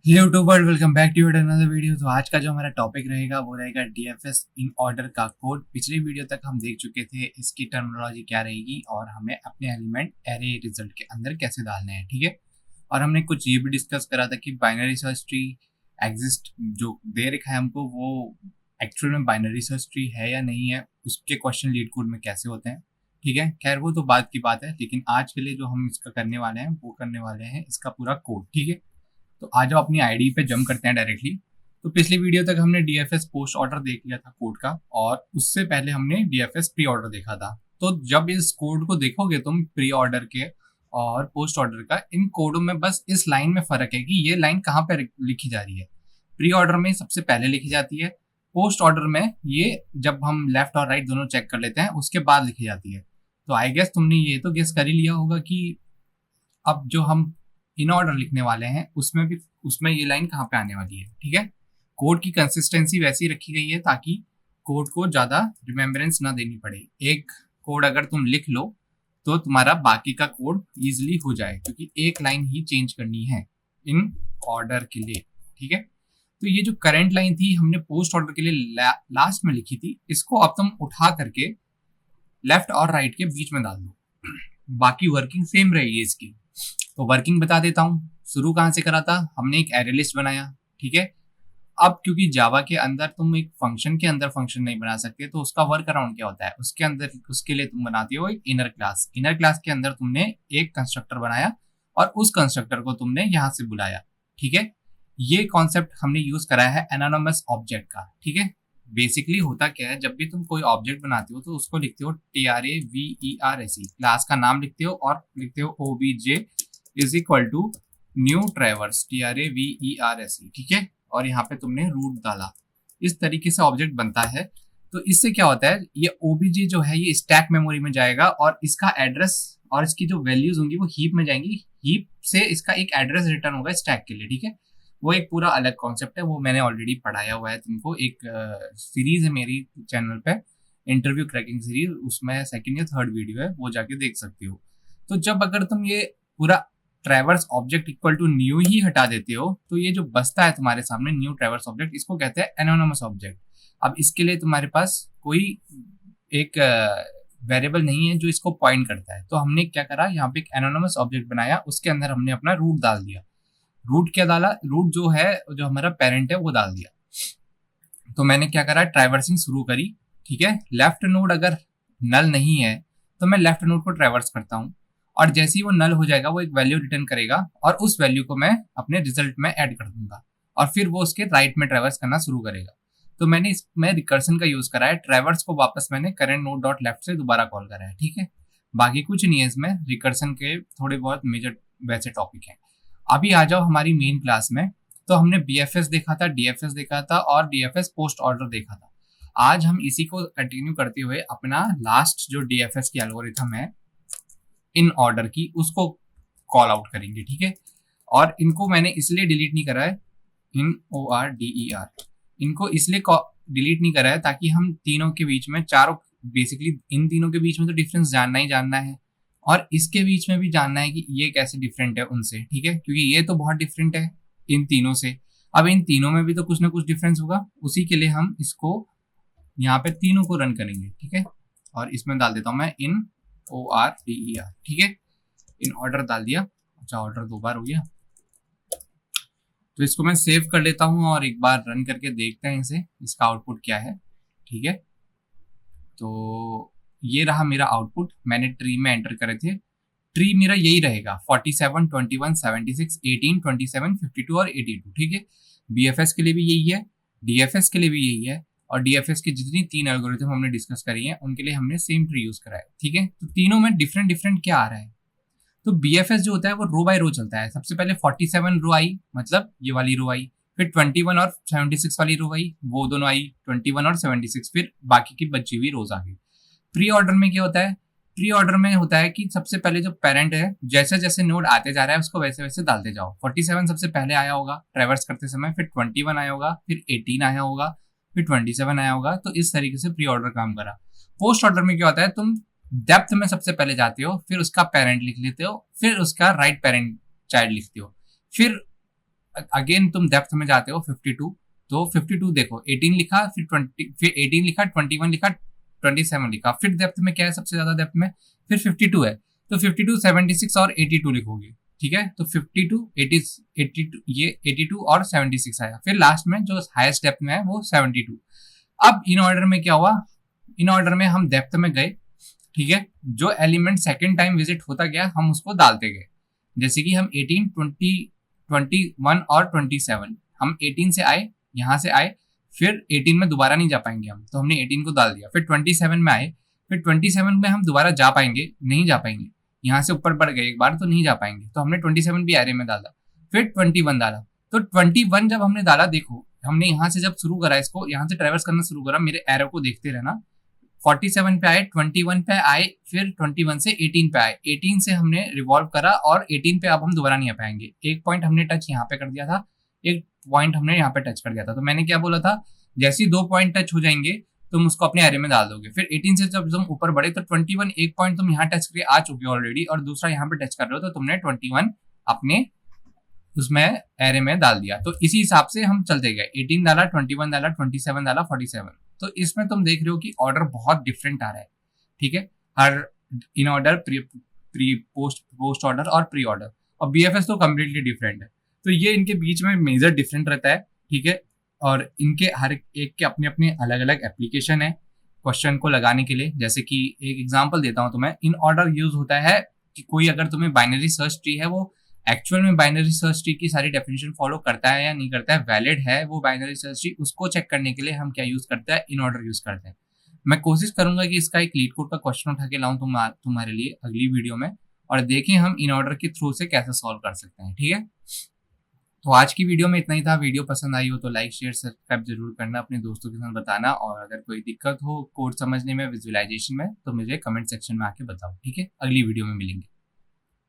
Hello to world, welcome back to another video. तो आज का जो हमारा टॉपिक रहेगा वो रहेगा डीएफएस इन ऑर्डर का कोड। पिछली वीडियो तक हम देख चुके थे इसकी टर्मिनोलॉजी क्या रहेगी और हमें अपने एलिमेंट एरे रिजल्ट के अंदर कैसे डालने हैं, ठीक है। और हमने कुछ ये भी डिस्कस करा था कि बाइनरी सर्च ट्री एग्जिस्ट जो दे रखा है हमको, वो एक्चुअल में बाइनरी सर्च ट्री है या नहीं है, उसके क्वेश्चन लीड कोड में कैसे होते हैं, ठीक है। खैर वो तो बात की बात है, लेकिन आज के लिए जो हम इसका करने वाले हैं वो करने वाले हैं इसका पूरा कोड, ठीक है। तो आ जाओ अपनी आईडी पे जंप करते हैं डायरेक्टली। तो पिछली वीडियो तक हमने डीएफएस पोस्ट ऑर्डर देख लिया था कोड का, और उससे पहले हमने डीएफएस प्री ऑर्डर देखा था। तो जब इस कोड को देखोगे तुम प्री ऑर्डर के और पोस्ट ऑर्डर का, इन कोडों में बस इस लाइन में फर्क है कि ये लाइन कहाँ पे लिखी जा रही है। प्री ऑर्डर में सबसे पहले लिखी जाती है, पोस्ट ऑर्डर में ये जब हम लेफ्ट और राइट दोनों चेक कर लेते हैं उसके बाद लिखी जाती है। तो आई गेस तुमने ये तो गेस कर ही लिया होगा कि अब जो हम इन ऑर्डर लिखने वाले हैं उसमें ये लाइन कहाँ पे आने वाली है, ठीक है। कोड की कंसिस्टेंसी वैसी रखी गई है ताकि कोड को ज्यादा रिमेम्बरेंस ना देनी पड़े। एक कोड अगर तुम लिख लो तो तुम्हारा बाकी का कोड इजिली हो जाए, क्योंकि एक लाइन ही चेंज करनी है इन ऑर्डर के लिए, ठीक है। तो ये जो करंट लाइन थी हमने पोस्ट ऑर्डर के लिए लास्ट में लिखी थी, इसको अब तुम उठा करके लेफ्ट और राइट के बीच में डाल दो। बाकी वर्किंग सेम रहेगी इसकी। तो वर्किंग बता देता हूँ। शुरू कहाँ से करा था, हमने एक एरे लिस्ट बनाया, ठीक है। अब क्योंकि जावा के अंदर तुम एक फंक्शन के अंदर फंक्शन नहीं बना सकते, तो उसका वर्क अराउंड क्या होता है, उसके अंदर उसके लिए तुम बनाते हो एक इनर क्लास। इनर क्लास के अंदर तुमने एक कंस्ट्रक्टर बनाया और उस कंस्ट्रक्टर को तुमने यहाँ से बुलाया, ठीक है। ये कॉन्सेप्ट हमने यूज करा है एनोनिमस ऑब्जेक्ट का, ठीक है। बेसिकली होता क्या है, जब भी तुम कोई ऑब्जेक्ट बनाते हो तो उसको लिखते हो TRAVERSE, क्लास का नाम लिखते हो और लिखते हो OBJ is equal to new traverse TRAVERSE, ठीक है। और यहाँ पे तुमने रूट डाला, इस तरीके से ऑब्जेक्ट बनता है। तो इससे क्या होता है, ये OBJ जो है ये स्टैक मेमोरी में जाएगा और इसका एड्रेस और इसकी जो वैल्यूज होंगी वो हीप में जाएंगी। हीप से इसका एक एड्रेस रिटर्न होगा स्टैक के लिए, ठीक है। वो एक पूरा अलग कॉन्सेप्ट है, वो मैंने ऑलरेडी पढ़ाया हुआ है तुमको। एक सीरीज है मेरी चैनल पे, इंटरव्यू क्रैकिंग सीरीज, उसमें सेकंड या थर्ड वीडियो है, वो जाके देख सकते हो। तो जब अगर तुम ये पूरा traverse object equal to new ही हटा देते हो, तो ये जो बसता है तुम्हारे सामने न्यू ट्रैवर्स ऑब्जेक्ट, इसको कहते हैं एनोनिमस ऑब्जेक्ट। अब इसके लिए तुम्हारे पास कोई एक वेरिएबल नहीं है जो इसको पॉइंट करता है। तो हमने क्या करा, यहाँ पे एक एनोनिमस ऑब्जेक्ट बनाया, उसके अंदर हमने अपना रूट डाल दिया। रूट क्या डाला, रूट जो है जो हमारा पेरेंट है वो डाल दिया। तो मैंने क्या करा, ट्रैवर्सिंग शुरू करी, ठीक है। लेफ्ट नोड अगर नल नहीं है तो मैं लेफ्ट नोड को ट्रैवर्स करता हूँ, और जैसे ही वो नल हो जाएगा वो एक वैल्यू रिटर्न करेगा और उस वैल्यू को मैं अपने रिजल्ट में ऐड कर दूंगा, और फिर वो उसके राइट में ट्रैवर्स करना शुरू करेगा। तो मैंने इसमें रिकर्सन का यूज करा है, ट्रैवर्स को वापस मैंने करंट नोड डॉट लेफ्ट से दोबारा कॉल करा है, ठीक है। बाकी कुछ नहीं है इसमें, रिकर्सन के थोड़े बहुत मेजर वैसे टॉपिक हैं। अभी आ जाओ हमारी मेन क्लास में। तो हमने BFS देखा था, DFS देखा था और DFS पोस्ट ऑर्डर देखा था। आज हम इसी को कंटिन्यू करते हुए अपना लास्ट जो DFS की एल्गोरिथम है इन ऑर्डर की, उसको कॉल आउट करेंगे, ठीक है। और इनको मैंने इसलिए डिलीट नहीं करा है, इन ORDER, इनको इसलिए डिलीट नहीं करा है ताकि हम तीनों के बीच में, चारों बेसिकली इन तीनों के बीच में तो डिफरेंस जानना ही जानना है, और इसके बीच में भी जानना है कि ये कैसे डिफरेंट है उनसे, ठीक है। क्योंकि ये तो बहुत डिफरेंट है इन तीनों से, अब इन तीनों में भी तो कुछ ना कुछ डिफरेंस होगा। उसी के लिए हम इसको यहाँ पे तीनों को रन करेंगे, ठीक है। और इसमें डाल देता हूँ मैं इन ORDER, ठीक है। इन ऑर्डर डाल दिया। अच्छा, ऑर्डर दो बार हो गया, तो इसको मैं सेव कर लेता हूँ और एक बार रन करके देखते हैं इसे, इसका आउटपुट क्या है, ठीक है। तो ये रहा मेरा आउटपुट, मैंने ट्री में एंटर करे थे। ट्री मेरा यही रहेगा 47, 21, 76, 18, 27, 52 और 82, ठीक है। BFS के लिए भी यही है, DFS के लिए भी यही है, और DFS की जितनी तीन एल्गोरिथम हमने डिस्कस करी है उनके लिए हमने सेम ट्री यूज करा है, ठीक है। तो तीनों में डिफरेंट डिफरेंट क्या आ रहा है, तो BFS जो होता है वो रो बाय रो चलता है। सबसे पहले 47 रो आई, मतलब ये वाली रो आई, फिर 21 और 76 वाली रो आई, वो दोनों आई, 21 और 76, फिर बाकी की बची हुई रोज आ गई। प्री ऑर्डर में क्या होता है, प्री ऑर्डर में होता है कि सबसे पहले जो पेरेंट है, जैसे जैसे नोड आते जा रहा है उसको वैसे वैसे डालते जाओ। 47 सबसे पहले आया होगा ट्रैवर्स करते समय, फिर 21 आया होगा, फिर 18 आया होगा, फिर 27 आया होगा। तो इस तरीके से प्री ऑर्डर काम करा। पोस्ट ऑर्डर में क्या होता है, तुम डेप्थ में सबसे पहले जाते हो, फिर उसका पेरेंट लिख लेते हो, फिर उसका राइट पेरेंट चाइल्ड लिखते हो, फिर अगेन तुम डेप्थ में जाते हो 52, तो 52 देखो 18 लिखा, फिर 20, फिर 18 लिखा, 21 लिखा, 27 लिखा, फिर डेप्थ में क्या है सबसे ज्यादा डेप्थ में, फिर 52 है, तो 52, 76 और 82 लिखोगे, ठीक है। तो 52, 80, 82, ये 82 और 76 आया, फिर लास्ट में जो हाईएस्ट डेप्थ में है वो 72। अब इन ऑर्डर में क्या हुआ, इन ऑर्डर में हम डेप्थ में गए, ठीक है। जो एलिमेंट सेकेंड टाइम विजिट होता गया हम उसको डालते गए, जैसे कि हम 18, 20, 21 और 27, हम 18 से आए, यहाँ से आए, फिर 18 में दोबारा नहीं जा पाएंगे हम, तो हमने 18 को डाल दिया, फिर 27 में आए, फिर 27 में हम दोबारा जा पाएंगे, नहीं जा पाएंगे, यहाँ से ऊपर बढ़ गए एक बार तो नहीं जा पाएंगे, तो हमने 27 भी एरे में डाला, फिर 21 डाला। तो 21 जब हमने डाला, देखो हमने यहाँ से जब शुरू करा इसको, यहाँ से ट्रेवर्स करना शुरू करा, मेरे एरो को देखते रहना, 47 पे आए, 21 पे आए, फिर 21 से 18 पे आए, 18 से हमने रिवॉल्व करा और 18 पे अब हम दोबारा नहीं आ पाएंगे। एक पॉइंट हमने टच यहाँ पे कर दिया था, एक पॉइंट हमने यहाँ पे टच कर दिया था, तो मैंने क्या बोला था, जैसे ही 2 पॉइंट टच हो जाएंगे तुम उसको अपने एरे में डाल दोगे। फिर 18 से जब तुम ऊपर बढ़े तो 21 एक पॉइंट तुम यहाँ टच करके आ चुके हो ऑलरेडी, और दूसरा यहाँ पे टच कर रहे हो, तो तुमने 21 अपने उसमें एरे में डाल दिया। तो इसी हिसाब से हम चलते गए, 18 डाला, 21 डाला, 27 डाला, 47। तो इसमें तुम देख रहे हो कि ऑर्डर बहुत डिफरेंट आ रहा है, ठीक है, हर in order, pre post order और प्री ऑर्डर, और बीएफएस तो कम्प्लीटली डिफरेंट है। तो ये इनके बीच में मेजर डिफरेंट रहता है, ठीक है, और इनके हर एक के अपने अपने अलग अलग एप्लीकेशन है क्वेश्चन को लगाने के लिए। जैसे कि एक एग्जांपल देता हूं तुम्हें, इन ऑर्डर यूज होता है कि कोई अगर तुम्हें बाइनरी सर्च ट्री है, वो एक्चुअल में बाइनरी सर्च ट्री की सारी डेफिनेशन फॉलो करता है या नहीं करता है, वैलिड है वो बाइनरी सर्च ट्री, उसको चेक करने के लिए हम क्या यूज करते हैं, इन ऑर्डर यूज करते हैं। मैं कोशिश करूंगा कि इसका एक लीड कोड का क्वेश्चन उठा के लाऊं तुम्हारे लिए अगली वीडियो में, और देखें हम इन ऑर्डर के थ्रू से कैसे सॉल्व कर सकते हैं, ठीक है। तो आज की वीडियो में इतना ही था। वीडियो पसंद आई हो तो लाइक शेयर सब्सक्राइब जरूर करना, अपने दोस्तों के साथ बताना, और अगर कोई दिक्कत हो कोड समझने में, विजुअलाइजेशन में, तो मुझे कमेंट सेक्शन में आके बताओ, ठीक है। अगली वीडियो में मिलेंगे।